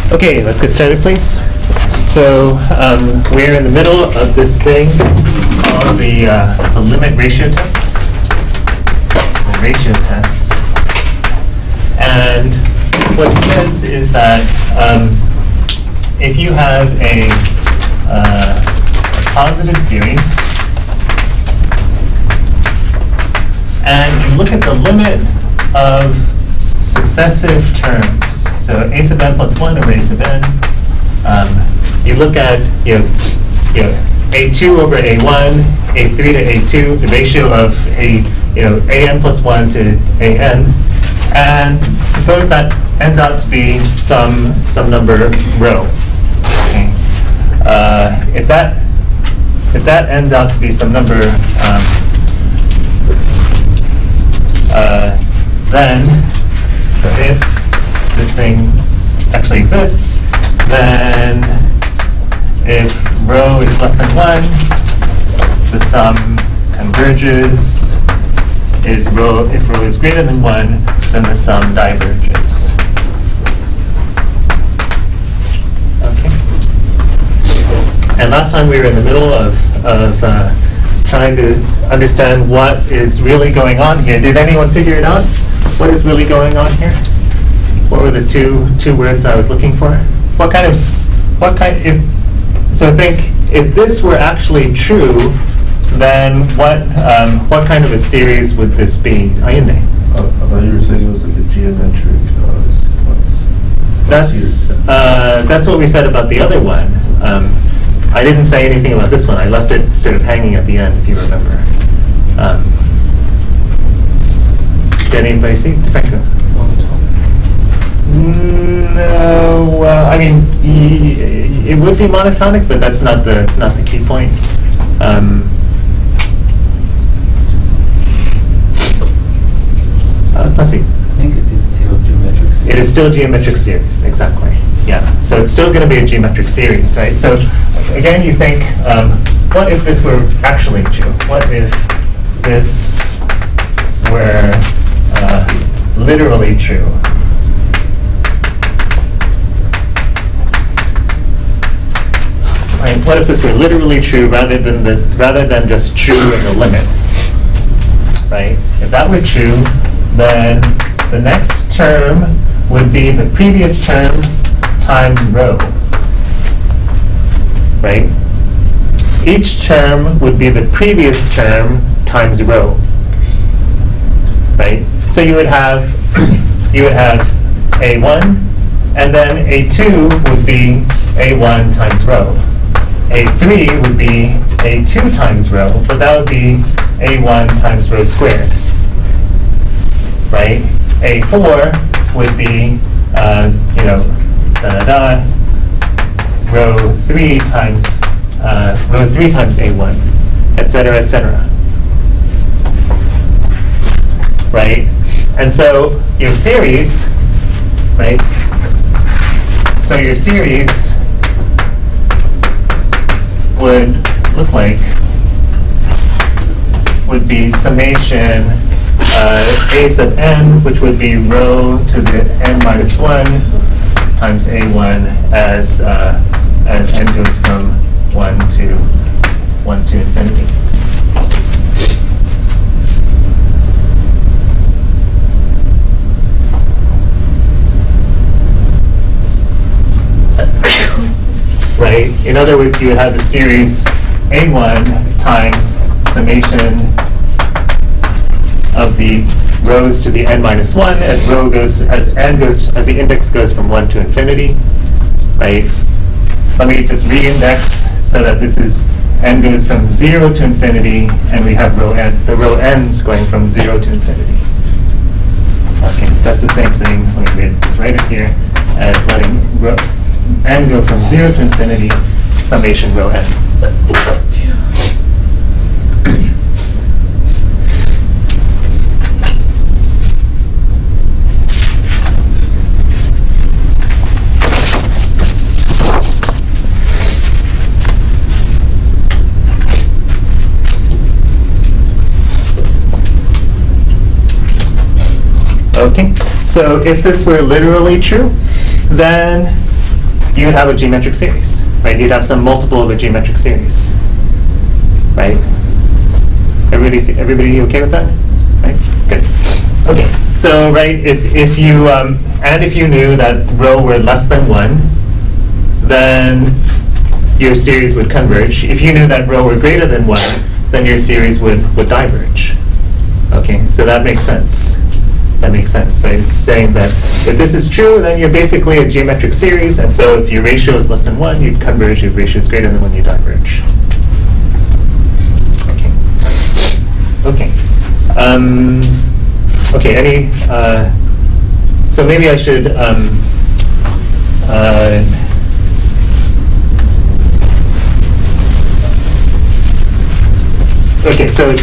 Okay, let's get started, please. So we're in the middle of this thing called the limit ratio test. The ratio test. And what it says is that if you have a positive series and you look at the limit of successive terms, so a sub n plus 1 over a sub n, you look at a2 over a1, a3 to a2, the ratio of an plus 1 to an, and suppose that ends out to be some number rho. Okay. If that ends out to be some number, then, so if this thing actually exists, then if rho is less than 1, the sum converges. If rho is greater than 1, then the sum diverges. Okay. And last time we were in the middle of trying to understand what is really going on here. Did anyone figure it out? What is really going on here? What were the two words I was looking for? So think, if this were actually true, then what kind of a series would this be? Ayune? I thought you were saying it was like a geometric sequence. That's what we said about the other one. I didn't say anything about this one. I left it sort of hanging at the end, if you remember. Did anybody see? Franco? No, I mean, it would be monotonic, but that's not the key point. Let's see. I think it is still geometric series. It is still geometric series, exactly. Yeah. So it's still going to be a geometric series, right? So again, you think, what if this were actually true? What if this were literally true? Right? What if this were literally true rather than just true in the limit? Right? If that were true, then the next term would be the previous term times rho. Right? Each term would be the previous term times rho. Right? So you would have a1, and then a2 would be a1 times rho. A3 would be a2 times rho, but that would be a1 times rho squared. Right? A4 would be, rho 3 times a1, etc., etc. Right? And so your series, right? So your series would be summation a sub n, which would be rho to the n minus 1 times a1 as n goes from 1 to infinity. Right? In other words, you would have the series a1 times summation of the rows to the n minus 1 as the index goes from 1 to infinity. Right? Let me just re-index so that this is n goes from 0 to infinity, and we have the row n's going from 0 to infinity. Okay, that's the same thing. Let me just write it here as letting n go from 0 to infinity, summation rho n. Okay, so if this were literally true, then you'd have a geometric series, right? You'd have some multiple of a geometric series, right? Everybody okay with that? Right? Good. Okay. So right, if you and if you knew that rho were less than 1, then your series would converge. If you knew that rho were greater than 1, then your series would diverge. Okay, so that makes sense. That makes sense, right? It's saying that if this is true, then you're basically a geometric series, and so if your ratio is less than 1, you'd converge. If ratio is greater than 1, you diverge. Okay. Okay. Okay. Any? So maybe I should. Okay. So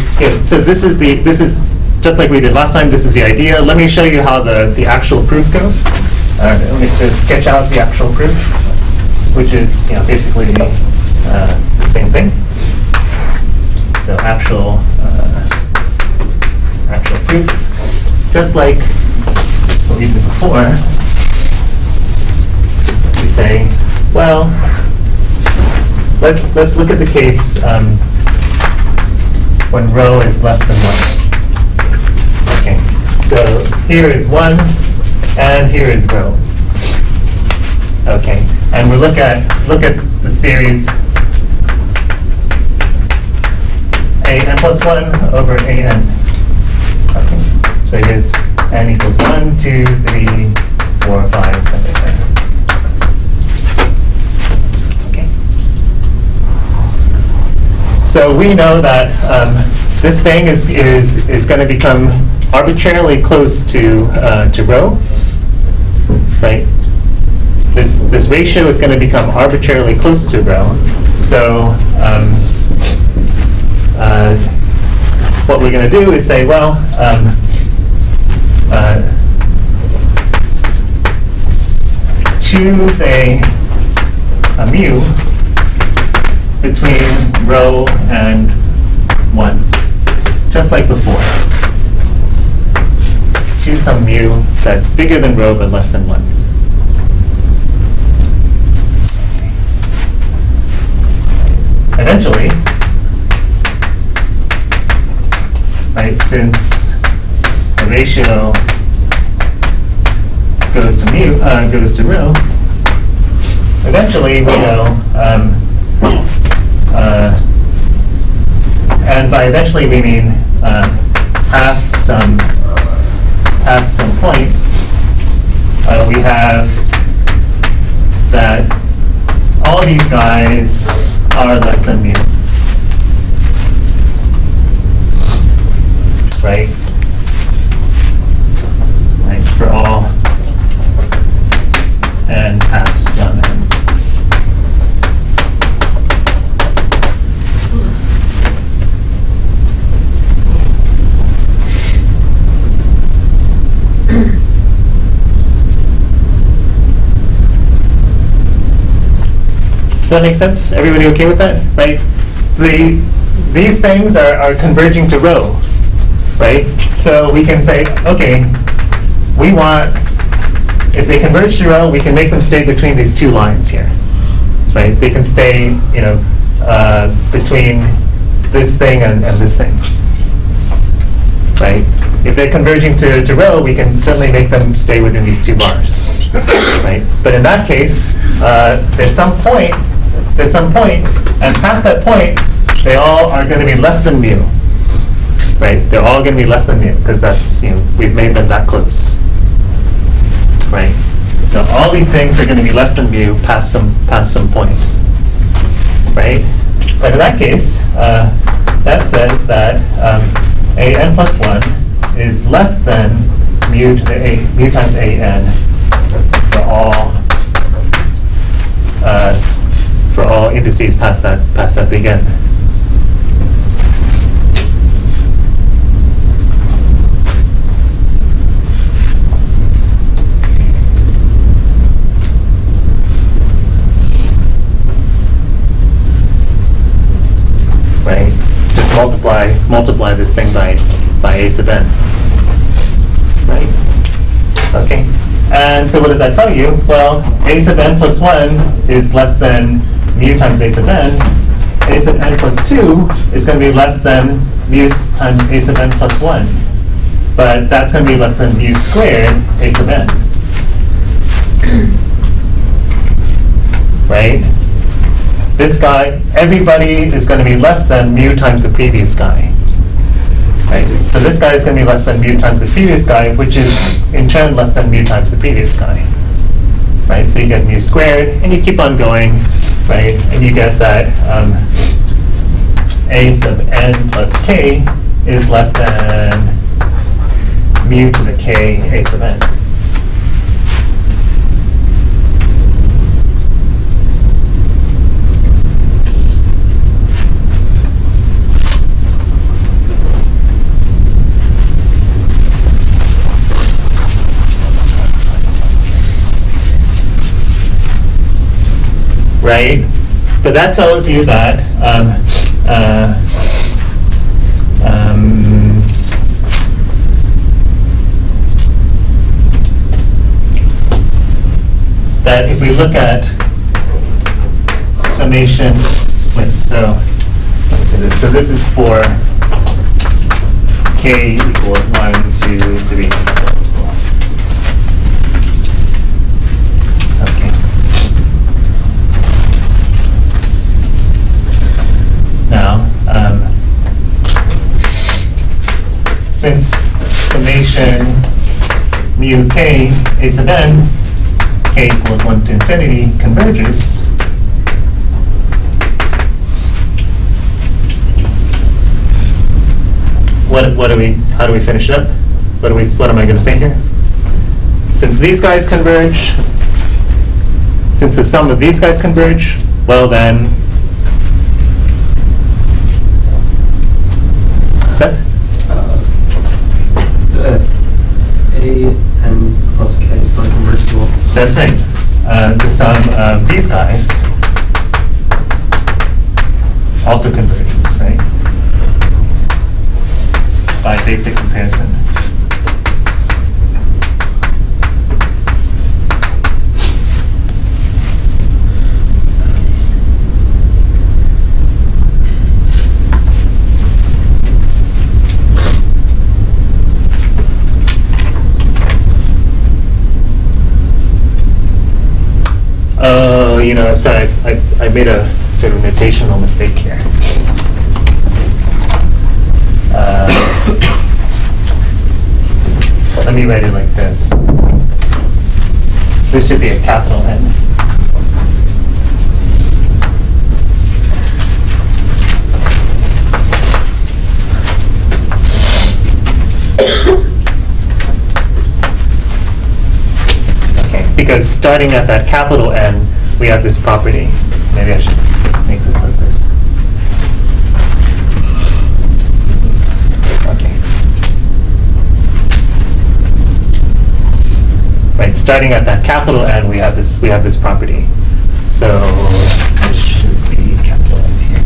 so this is just like we did last time. This is the idea. Let me show you how the actual proof goes. Let me sketch out the actual proof, which is basically the same thing. So actual proof, just like what we did before. We say, well, let's look at the case when rho is less than 1. Okay, so here is 1, and here is rho. Okay, and we look at the series an plus 1 over an. Okay, so here's n equals 1, 2, 3, 4, 5, etc., etc. Okay. So we know that this thing is going to become arbitrarily close to rho, right? This ratio is going to become arbitrarily close to rho. So what we're going to do is say, well, choose a mu between rho and 1, just like before. Choose some mu that's bigger than rho but less than 1. Eventually, right, since the ratio goes to rho, eventually we know, and by eventually we mean past some point, we have that all these guys are less than mu. Right? Right, for all and past some n. Does that make sense? Everybody okay with that? Right? These things are converging to rho. Right? So we can say, okay, we want, if they converge to rho, we can make them stay between these two lines here. Right? They can stay, between this thing and this thing. Right? If they're converging to rho, we can certainly make them stay within these two bars. Right? But in that case, there's some point, and past that point, they all are going to be less than mu. Right? They're all going to be less than mu because that's, we've made them that close. Right? So all these things are going to be less than mu past some point. Right? But in that case, that says that an plus 1 is less than mu to the mu times an for all indices past that big N. Right? Just multiply this thing by a sub n. Right? Okay. And so what does that tell you? Well, a sub n plus 1 is less than mu times a sub n, a sub n plus 2 is going to be less than mu times a sub n plus 1. But that's going to be less than mu squared a sub n. Right? This guy, everybody is going to be less than mu times the previous guy. Right? So this guy is going to be less than mu times the previous guy, which is in turn less than mu times the previous guy. Right? So you get mu squared, and you keep on going, right? And you get that a sub n plus k is less than mu to the k a sub n. Right? But that tells you that that if we look at summation, so let me say this. So this is for k equals 1, 2, 3. Okay. Now, since summation mu k a sub n, k equals 1 to infinity, converges, how do we finish it up? What am I going to say here? Since these guys converge, since the sum of these guys converge, well then, set? A n plus k is going to converge to 1. That's right. The sum of these guys also converges, right? By basic comparison. Oh, sorry, I made a sort of notational mistake here. Let me write it like this. This should be a capital N. Because starting at that capital N, we have this property. Maybe I should make this like this. Okay. Right, starting at that capital N, we have this property. So this should be capital N here.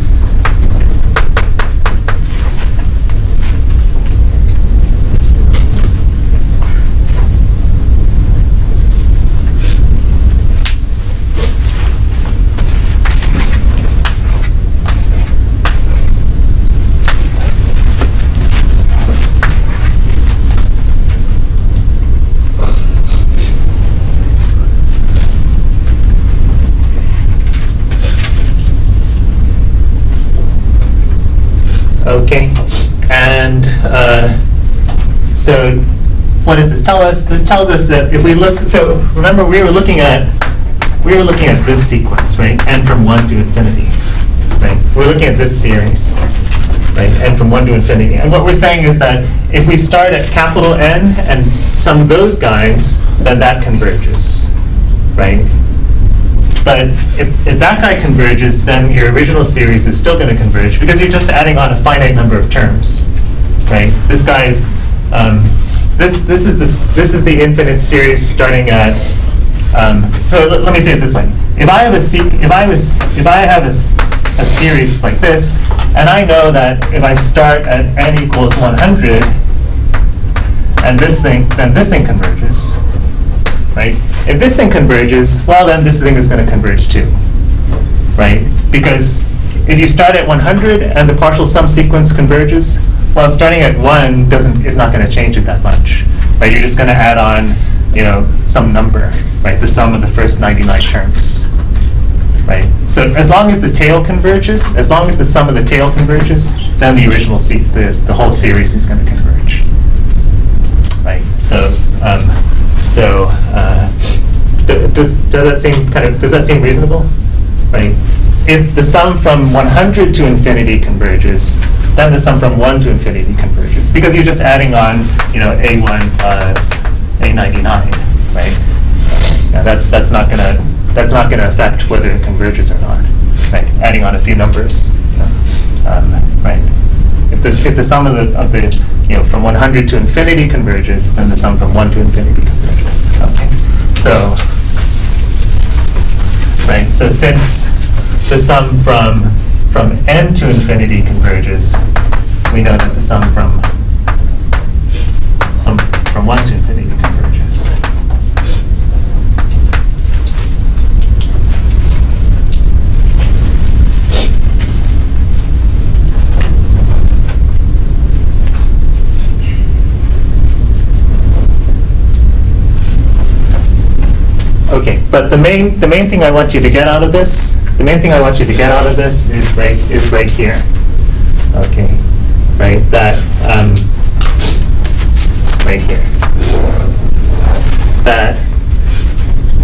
Okay, and so what does this tell us? This tells us that if we look, so remember we were looking at this sequence, right? N from 1 to infinity, right? We're looking at this series, right? N from 1 to infinity. And what we're saying is that if we start at capital N and sum those guys, then that converges, right? But if that guy converges, then your original series is still going to converge because you're just adding on a finite number of terms, right? This guy is this is the infinite series starting at. So let me say it this way: if I have a series like this, and I know that if I start at n equals 100, and then this thing converges, right? If this thing converges, well, then this thing is going to converge too, right? Because if you start at 100 and the partial sum sequence converges, well, starting at 1 is not going to change it that much, right? You're just going to add on, some number, right? The sum of the first 99 terms, right? So as long as the tail converges, as long as the sum of the tail converges, then the original the whole series is going to converge, right? Does that seem reasonable, right? If the sum from 100 to infinity converges, then the sum from 1 to infinity converges, because you're just adding on, a1 plus a99, right? Now that's not gonna affect whether it converges or not, right? Adding on a few numbers, right? If the sum of the from 100 to infinity converges, then the sum from 1 to infinity converges. Okay, so right, so since the sum from n to infinity converges, we know that the sum from 1 to infinity converges. Okay, but the main thing I want you to get out of this, is right here. Okay, right, that right here. That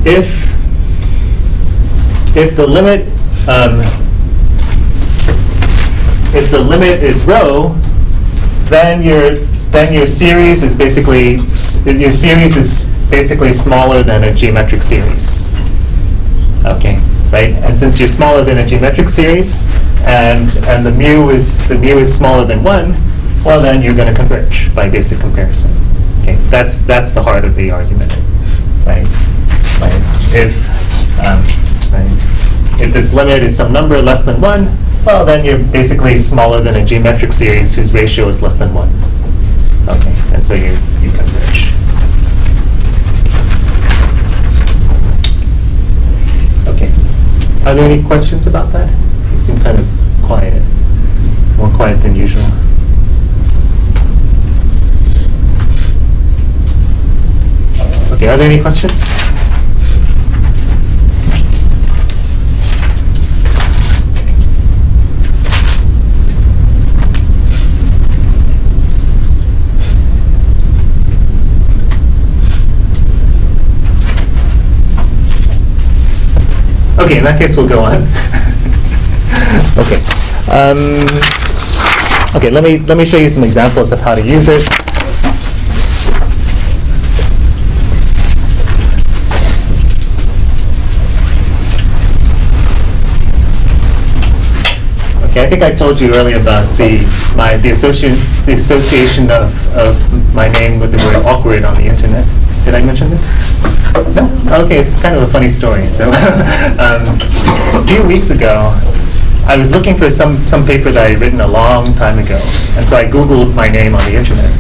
if the limit is rho, then your series is basically smaller than a geometric series. Okay, right? And since you're smaller than a geometric series, and the mu is smaller than 1, well, then you're going to converge by basic comparison. Okay, that's the heart of the argument, right? If this limit is some number less than 1, well, then you're basically smaller than a geometric series whose ratio is less than 1. Okay, and so you converge. Okay, are there any questions about that? You seem kind of quiet, more quiet than usual. Okay, are there any questions? Okay, in that case, we'll go on. Okay. Okay, let me show you some examples of how to use it. Okay, I think I told you earlier about the association of my name with the word awkward on the internet. Did I mention this? No? Okay, it's kind of a funny story. So a few weeks ago, I was looking for some paper that I had written a long time ago. And so I Googled my name on the internet.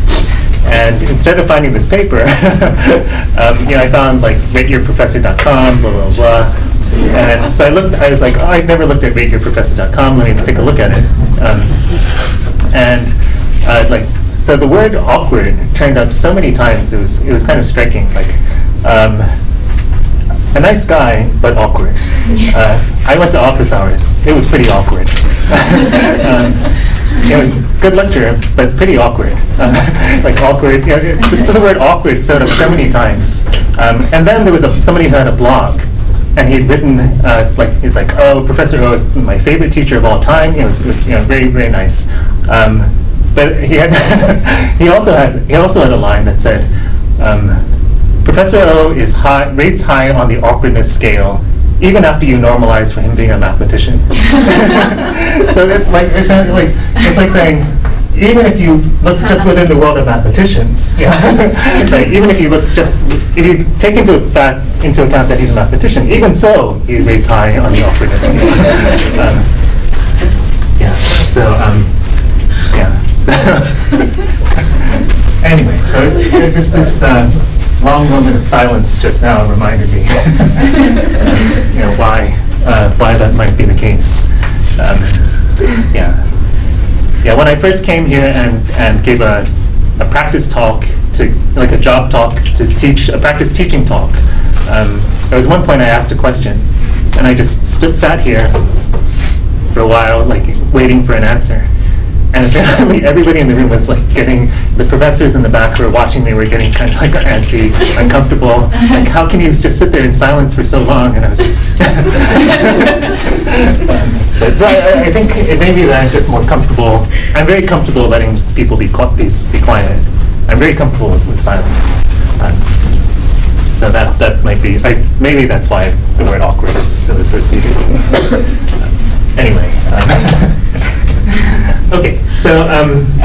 And instead of finding this paper, I found like rateyourprofessor.com, blah, blah, blah. And so I was like, oh, I've never looked at rateyourprofessor.com, let me take a look at it. So the word awkward turned up so many times, it was kind of striking. Like, a nice guy, but awkward. I went to office hours. It was pretty awkward. Good lecture, but pretty awkward. Like awkward, just the word awkward showed up so many times. And then there was somebody who had a blog, and he'd written, he's like, oh, Professor O is my favorite teacher of all time. It was very, very nice. But he also had a line that said, Professor O rates high on the awkwardness scale, even after you normalize for him being a mathematician. So it's like saying, even if you look just within the world of mathematicians, right, even if you take into account that he's a mathematician, even so, he rates high on the awkwardness scale. So anyway, so just this long moment of silence just now reminded me, why that might be the case. Yeah. When I first came here and gave a practice talk like a job talk to teach a practice teaching talk, there was one point I asked a question, and I just sat here for a while, like waiting for an answer. And apparently everybody in the room was like the professors in the back who were watching me were getting kind of like antsy, uncomfortable. Like, how can you just sit there in silence for so long? And I was just, so I think it may be that I'm just more comfortable. I'm very comfortable letting people be quiet. I'm very comfortable with silence. So that might be, maybe that's why the word awkward is so associated. Anyway. Okay, so,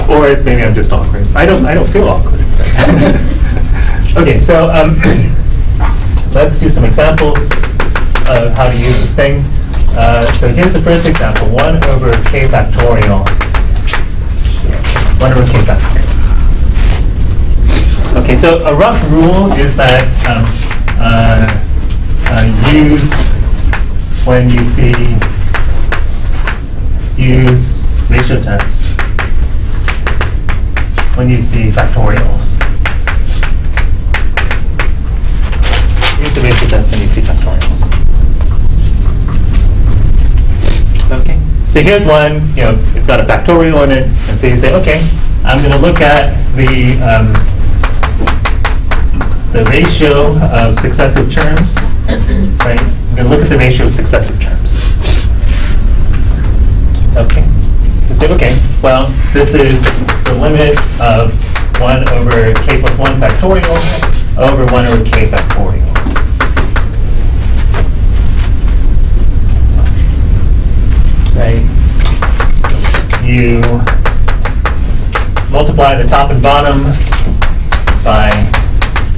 or maybe I'm just awkward. I don't feel awkward. Okay, so let's do some examples of how to use this thing. So here's the first example, 1 over k factorial. 1 over k factorial. Okay, so a rough rule is that use ratio test when you see factorials. Use the ratio test when you see factorials. Okay, so here's one, it's got a factorial in it, and so you say, okay, I'm going to look at the ratio of successive terms, right? I'm going to look at the ratio of successive terms. Okay. So say, okay, well, this is the limit of 1 over k plus 1 factorial over 1 over k factorial. Right? You multiply the top and bottom by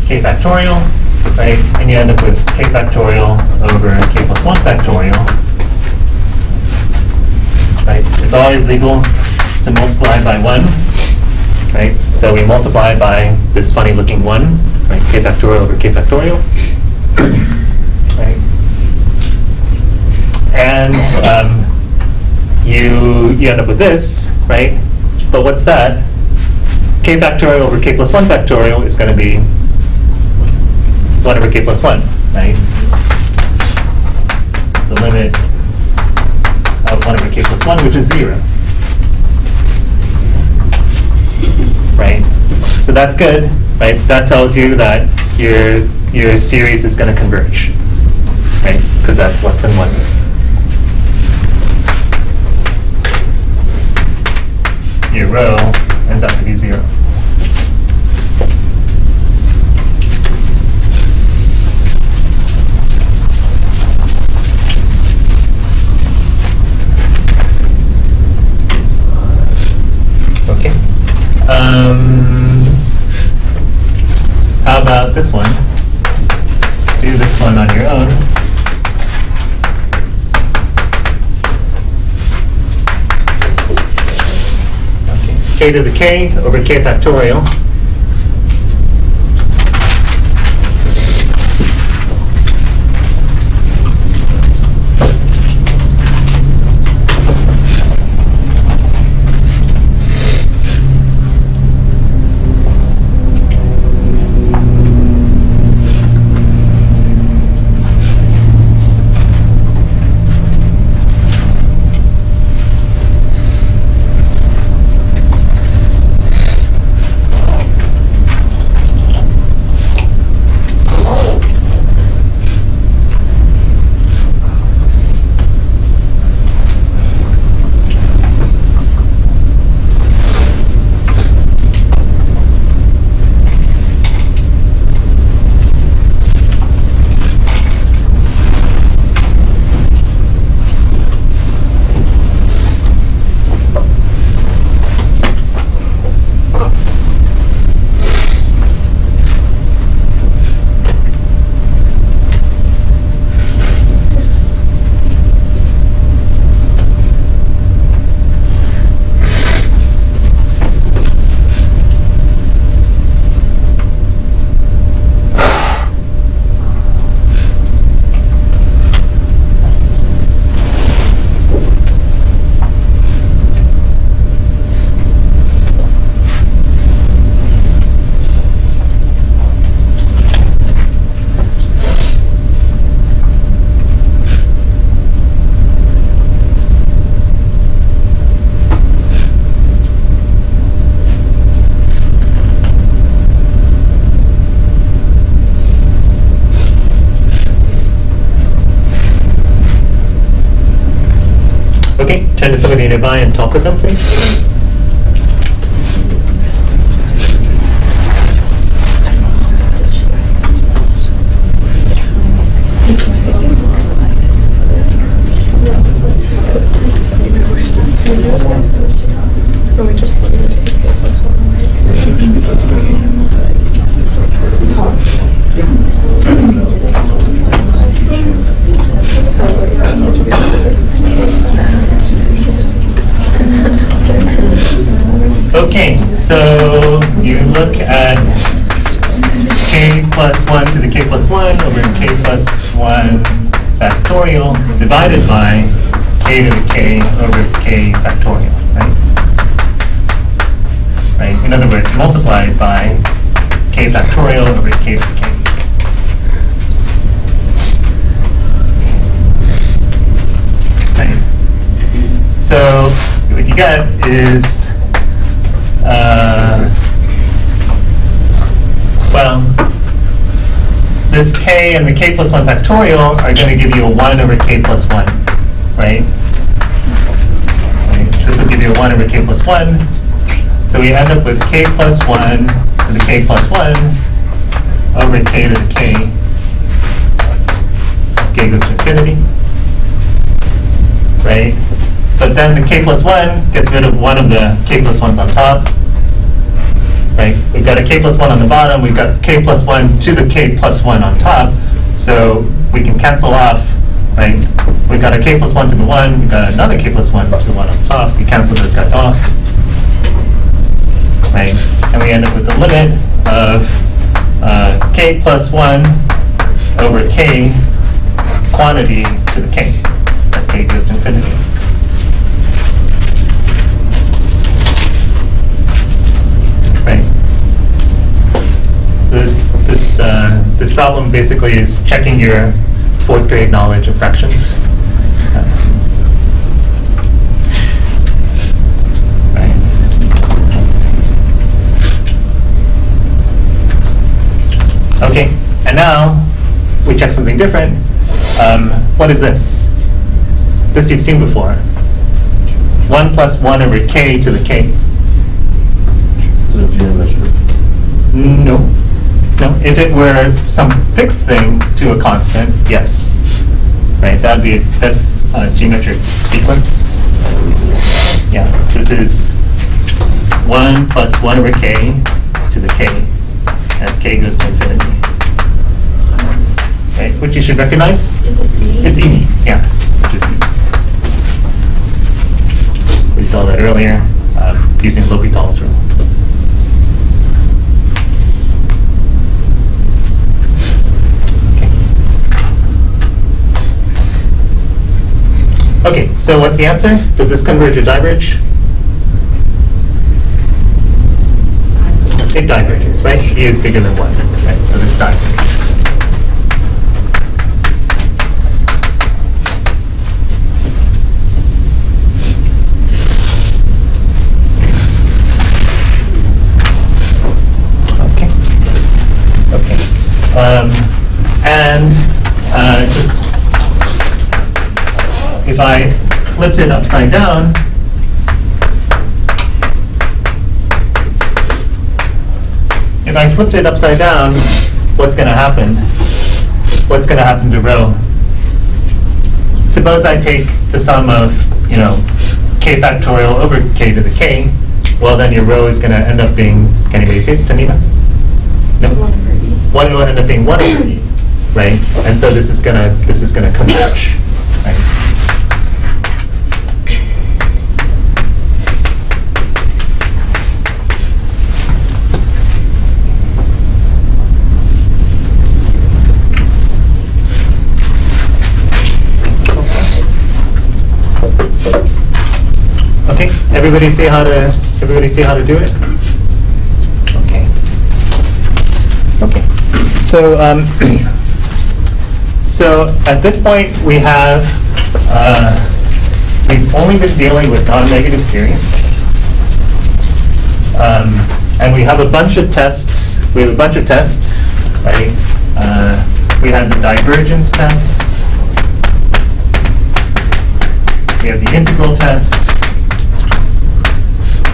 k factorial, right? And you end up with k factorial over k plus 1 factorial. Right? It's always legal to multiply by 1, right? So we multiply by this funny looking 1, right? K factorial over k factorial, right? And you end up with this, right? But what's that? K factorial over k plus 1 factorial is going to be 1 over k plus 1, right? The limit of 1 over k plus 1, which is 0. Right? So that's good, right? That tells you that your series is going to converge, right? Because that's less than 1. Your row ends up to be 0. Okay. How about this one? Do this one on your own. Okay. K to the k over k factorial. turn to somebody nearby and talk with them, please? Okay, so you look at k plus 1 to the k plus 1 over k plus 1 factorial divided by k to the k over k factorial, right? Right? In other words, multiplied by k factorial over k to the k. Right? So what you get is well, this k and the k plus 1 factorial are going to give you a 1 over k plus 1, right? This will give you a 1 over k plus 1. So we end up with k plus 1 to the k plus 1 over k to the k as k goes to infinity, right? But then the k plus 1 gets rid of one of the k plus 1s on top. Right? We've got a k plus 1 on the bottom, we've got k plus 1 to the k plus 1 on top, so we can cancel off, right? We've got a k plus 1 to the 1, we've got another k plus 1 to the 1 on top, we cancel those guys off, right? And we end up with the limit of k plus 1 over k quantity to the k, as k goes to infinity. Right. This problem basically is checking your 4th grade knowledge of fractions. Right. Okay, and now we check something different. What is this? This you've seen before. 1 plus 1 over k to the k. Geometry. No. No. If it were some fixed thing to a constant, yes. Right? That's a geometric sequence. Yeah. This is 1 plus 1 over k to the k as k goes to infinity. Right? Which you should recognize? Is it E? It's E. Yeah. Which is E. We saw that earlier using L'Hopital's rule. Okay, so what's the answer? Does this converge or diverge? It diverges, right? E is bigger than 1, right? So this diverges. Okay. Okay. And just if I flipped it upside down, what's going to happen? What's going to happen to rho? Suppose I take the sum of, k factorial over k to the k. Well, then your rho is going to end up being, can anybody see it, Tanima? No? 1 over E. One will end up being 1 over E, right? And so this is gonna converge, right? Okay, everybody see how to do it? Okay. Okay. So so at this point we have we've only been dealing with non-negative series, and we have a bunch of tests. We have a bunch of tests, right? We have the divergence tests. we have the integral test,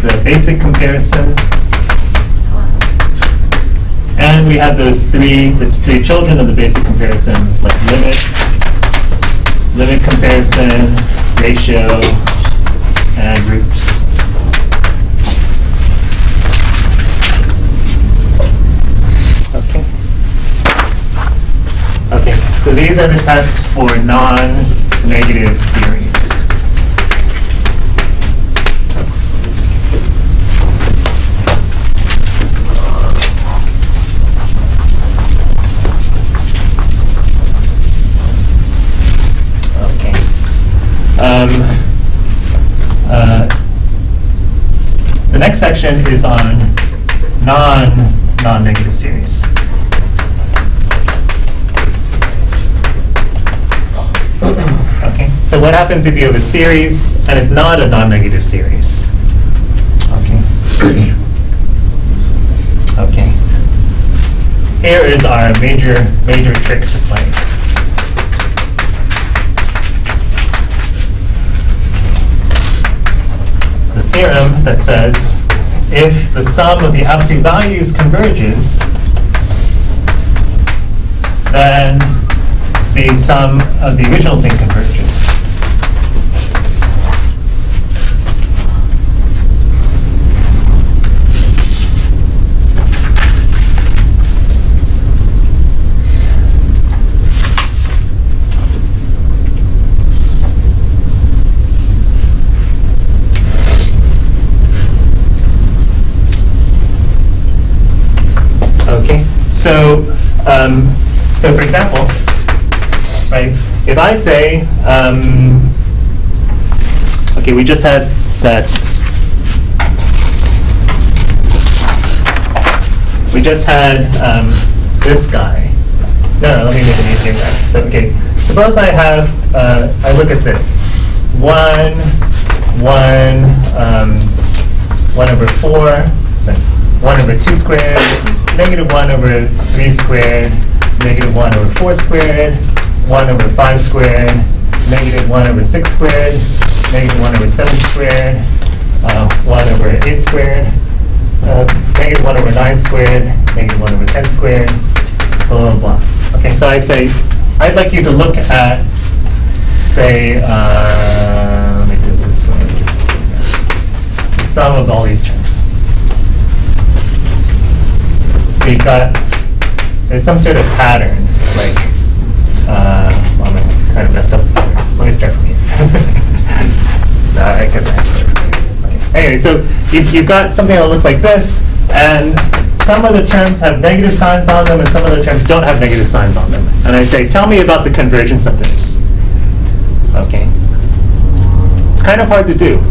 the basic comparison, and we have the three children of the basic comparison, like limit comparison, ratio, and root. Okay, so these are the tests for non-negative series. The next section is on non-negative series. Okay, so what happens if you have a series and it's not a non-negative series? Okay. Okay. Here is our major trick to play. The theorem that says if the sum of the absolute values converges, then the sum of the original thing converges. Okay, so for example, right? If I say, okay, we just had that. We just had this guy. No, let me make it easier now. So, okay, suppose I have, I look at this. 1 over 4, so 1 over 2 squared, negative 1 over 3 squared, negative 1 over 4 squared, 1 over 5 squared, negative 1 over 6 squared, negative 1 over 7 squared, 1 over 8 squared, negative 1 over 9 squared, negative 1 over 10 squared, blah, blah, blah. Okay, so I say, I'd like you to look at, say, let me do it this way, the sum of all these terms. So you've got, there's some sort of pattern, like, well, I'm kind of messed up. Let me start from here. No, I guess I have to start from here. Okay. Anyway, so you've got something that looks like this, and some of the terms have negative signs on them, and some of the terms don't have negative signs on them. And I say, tell me about the convergence of this. Okay. It's kind of hard to do.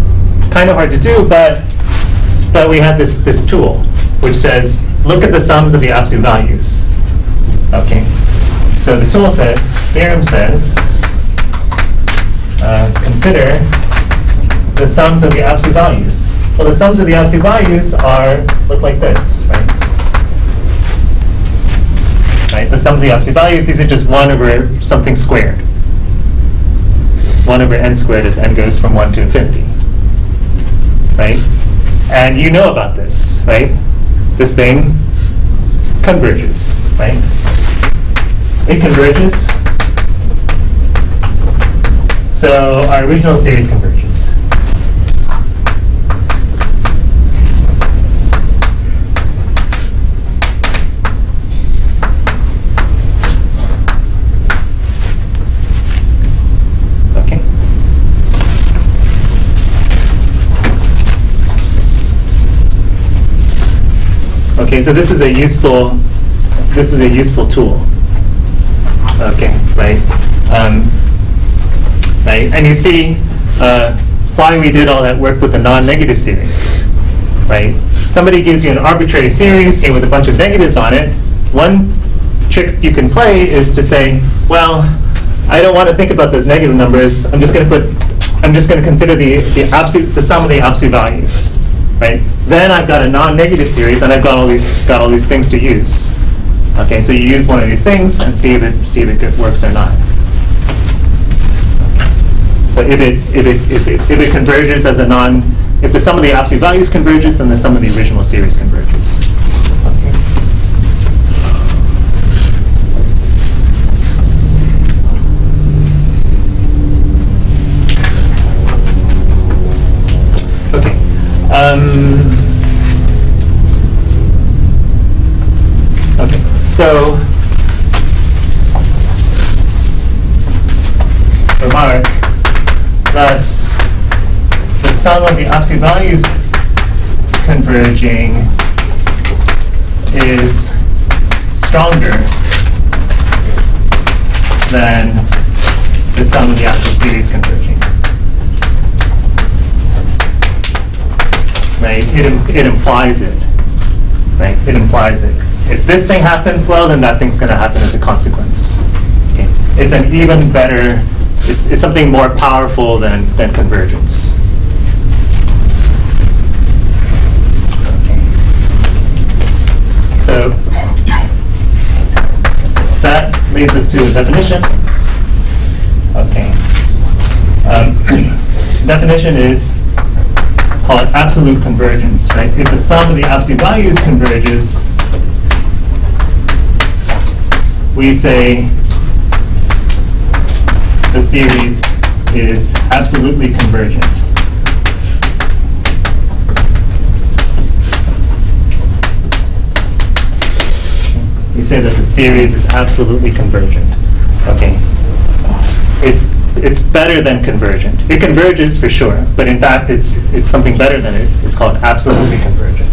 But we have this tool, which says, look at the sums of the absolute values. Okay. So the tool says, theorem says, consider the sums of the absolute values. Well, the sums of the absolute values look like this, right? Right? The sums of the absolute values, these are just 1 over something squared. 1 over n squared as n goes from 1 to infinity. Right? And you know about this, right? This thing converges, right? It converges. So our original series converges. Okay. Okay, so this is a useful tool. Okay, right? Right, and you see why we did all that work with the non-negative series, right? Somebody gives you an arbitrary series with a bunch of negatives on it. One trick you can play is to say, well, I don't want to think about those negative numbers. I'm just going to consider the sum of the absolute values, right? Then I've got a non-negative series, and I've got all these things to use. Okay, so you use one of these things and see if it works or not. So if it converges as a if the sum of the absolute values converges, then the sum of the original series converges. Okay. Okay. So remark. Thus, the sum of the absolute values converging is stronger than the sum of the actual series converging. Right? It implies it. Right? It implies it. If this thing happens, well, then that thing's going to happen as a consequence. Okay? It's an even better. It's something more powerful than convergence. Okay. So that leads us to the definition. Okay. Definition is called absolute convergence, right? If the sum of the absolute values converges, we say the series is absolutely convergent. We say that the series is absolutely convergent. Okay. It's better than convergent. It converges for sure, but in fact it's something better than it. It's called absolutely convergent.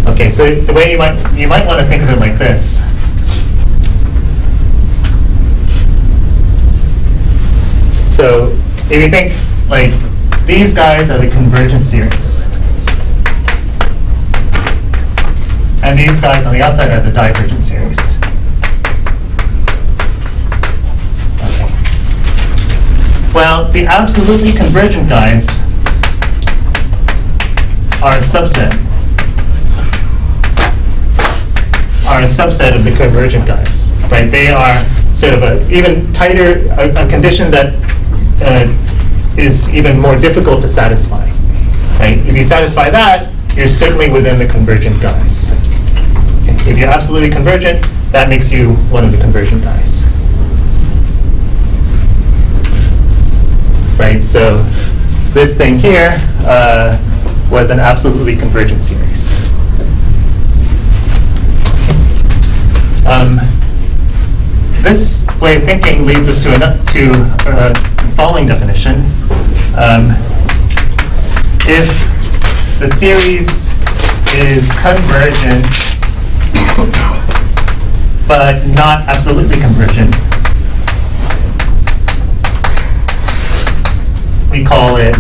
Okay, so the way you might want to think of it like this. So if you think like these guys are the convergent series, and these guys on the outside are the divergent series. Okay. Well, the absolutely convergent guys are a subset. Are a subset of the convergent guys, right? They are sort of a even tighter, a condition that is even more difficult to satisfy, right? If you satisfy that, you're certainly within the convergent guys. Okay. If you're absolutely convergent, that makes you one of the convergent guys, right? So this thing here was an absolutely convergent series. This way of thinking leads us to the following definition. If the series is convergent, but not absolutely convergent, we call it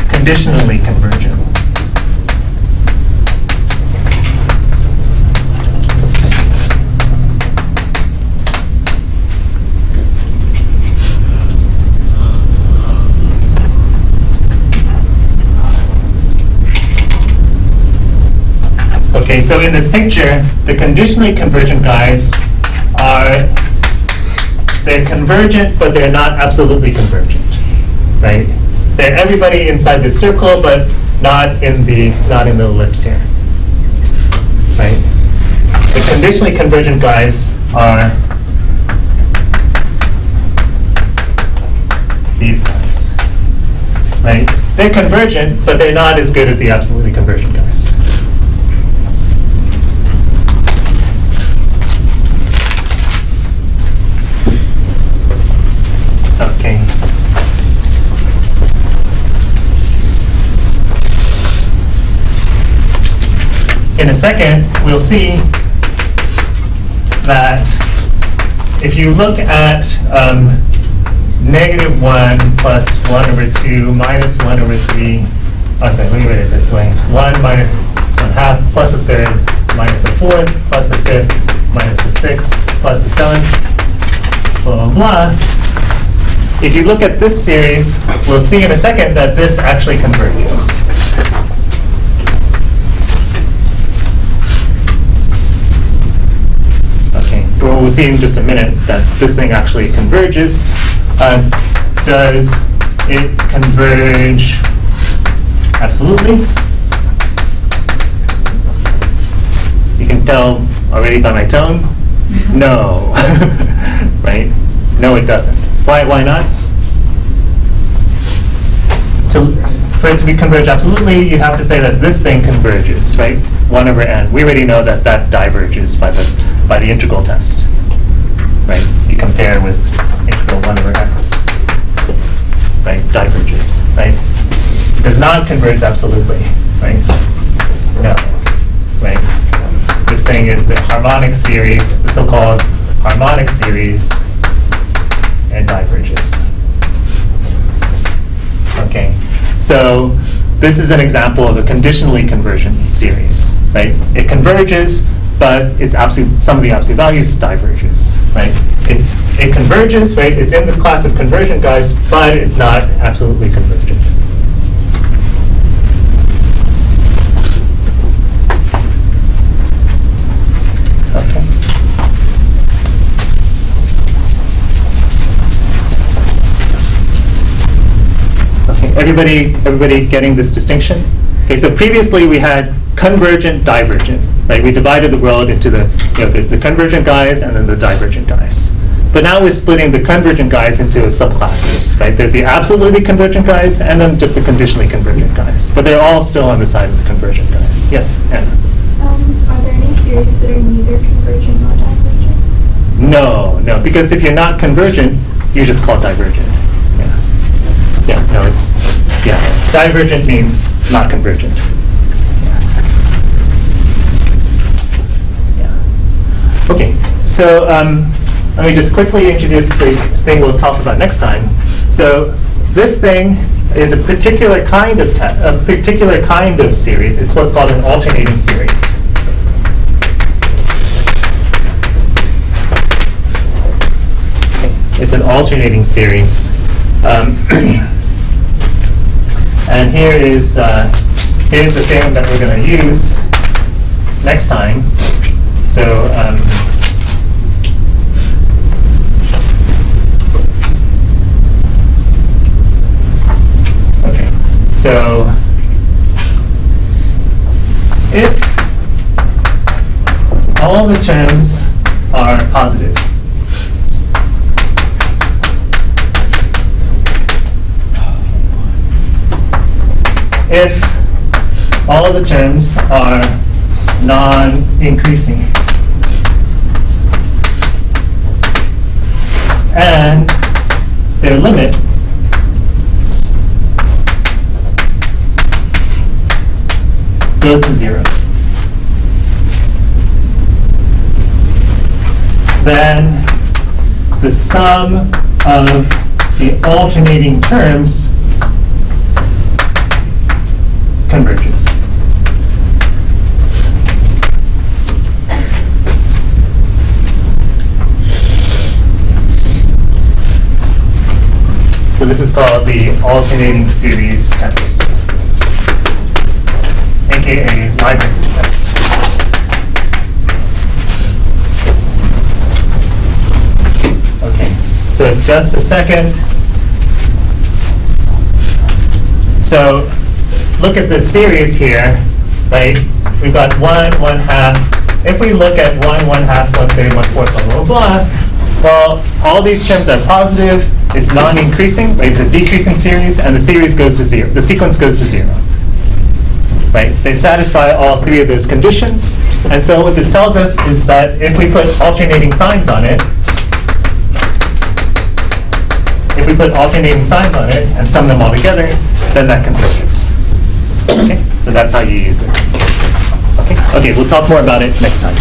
conditionally convergent. Okay, so in this picture, the conditionally convergent guys they're convergent, but they're not absolutely convergent, right? They're everybody inside this circle, but not in the ellipse here, right? The conditionally convergent guys are these guys, right? They're convergent, but they're not as good as the absolutely convergent guys. Okay. In a second, we'll see that if you look at -1 plus 1 over 2 minus 1 over 3, oh, sorry, let me write it this way. 1 minus 1/2 plus a third minus a fourth plus a fifth minus a sixth plus a seventh, blah, blah, blah. If you look at this series, we'll see in a second that this actually converges. we'll see in just a minute that this thing actually converges. Does it converge absolutely? You can tell already by my tone. No, right? No, it doesn't. Why not? For it to be converge absolutely, you have to say that this thing converges, right? 1 over n. We already know that that diverges by the integral test, right? You compare with integral 1 over x, right? Diverges, right? Does not converge absolutely, right? No, right? This thing is the harmonic series, the so-called harmonic series, and diverges. Okay, so this is an example of a conditionally convergent series, right? It converges, but its absolute, some of the absolute values diverges, right? It converges, right? It's in this class of convergent guys, but it's not absolutely convergent. Okay. Okay, everybody getting this distinction? Okay, so previously we had convergent, divergent, right? We divided the world into there's the convergent guys and then the divergent guys. But now we're splitting the convergent guys into subclasses, right? There's the absolutely convergent guys and then just the conditionally convergent guys. But they're all still on the side of the convergent guys. Yes, Anna? Are there any series that are neither convergent nor divergent? No, because if you're not convergent, you're just called divergent. Divergent means not convergent. Yeah. Okay, so let me just quickly introduce the thing we'll talk about next time. So this thing is a particular kind of series. It's what's called an alternating series. It's an alternating series. And here's the theorem that we're going to use next time. So okay, so if all the terms are positive, if all the terms are non-increasing and their limit goes to 0, then the sum of the alternating terms converges. So this is called the alternating series test, aka Leibniz's test. Okay, so just a second. So look at this series here, right? We've got 1, 1/2. If we look at 1, 1/2, 1/3, 1/4, blah, blah, blah, well, all these terms are positive. It's non-increasing, right? It's a decreasing series, and the series goes to 0. The sequence goes to 0, right? They satisfy all 3 of those conditions. And so what this tells us is that if we put alternating signs on it, and sum them all together, then that converges. Okay, so that's how you use it. Okay, we'll talk more about it next time.